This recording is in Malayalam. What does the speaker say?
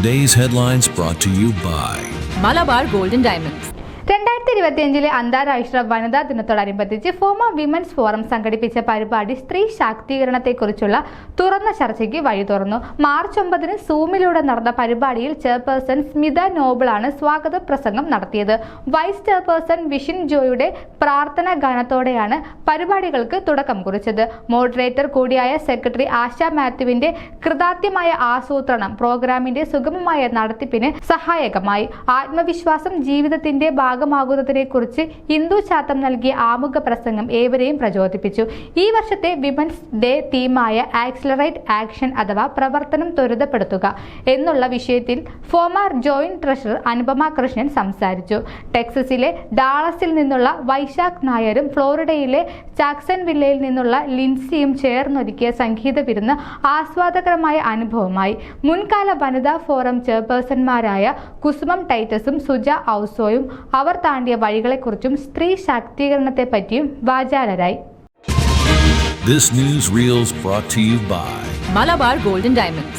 Today's headlines brought to you by Malabar Gold and Diamonds. 2025 അന്താരാഷ്ട്ര വനിതാ ദിനത്തോടനുബന്ധിച്ച് ഫോമ വിമൻസ് ഫോറം സംഘടിപ്പിച്ച പരിപാടി സ്ത്രീ ശാക്തീകരണത്തെക്കുറിച്ചുള്ള തുറന്ന ചർച്ചയ്ക്ക് വഴി തുറന്നു. മാർച്ച് 9 സൂമിലൂടെ നടന്ന പരിപാടിയിൽ ചെയർപേഴ്സൺ സ്മിത നോബിളാണ് സ്വാഗത പ്രസംഗം നടത്തിയത്. വൈസ് ചെയർപേഴ്സൺ വിഷിൻ ജോയുടെ പ്രാർത്ഥനാ ഗാനത്തോടെയാണ് പരിപാടികൾക്ക് തുടക്കം കുറിച്ചത്. മോഡറേറ്റർ കൂടിയായ സെക്രട്ടറി ആശ മാത്യുവിന്റെ കൃതാർത്ഥമായ ആസൂത്രണം പ്രോഗ്രാമിന്റെ സുഗമമായ നടത്തിപ്പിന് സഹായകമായി. ആത്മവിശ്വാസം ജീവിതത്തിന്റെ ഭാഗമാകുന്നതിനെക്കുറിച്ച് ഹിന്ദു ചാത്തം നൽകിയ ആമുഖ പ്രസംഗം ഏവരെയും പ്രചോദിപ്പിച്ചു. ഈ വർഷത്തെ വിമൻസ് ഡേ തീമായ ആക്സിലറേറ്റ് ആക്ഷൻ അഥവാ പ്രവർത്തനം ത്വരിതപ്പെടുത്തുക എന്നുള്ള വിഷയത്തിൽ former joint treasurer Anupama Krishnan സംസാരിച്ചു. ടെക്സസിലെ ഡാളസിൽ നിന്നുള്ള വൈശാഖ് നായരും ഫ്ലോറിഡയിലെ ജാക്സൺവില്ലയിൽ നിന്നുള്ള ലിൻസിയും ചേർന്നൊരുക്കിയ സംഗീത വിരുന്ന് ആസ്വാദകരമായ അനുഭവമായി. മുൻകാല വനിതാ ഫോറം ചെയർപേഴ്സൺമാരായ കുസുമം ടൈറ്റസും സുജ ഔസോയും അവർ താണ്ടിയ വഴികളെക്കുറിച്ചും സ്ത്രീ ശാക്തീകരണത്തെപ്പറ്റിയും വാചാലരായി. This news reels brought to you by Malabar Gold and Diamonds.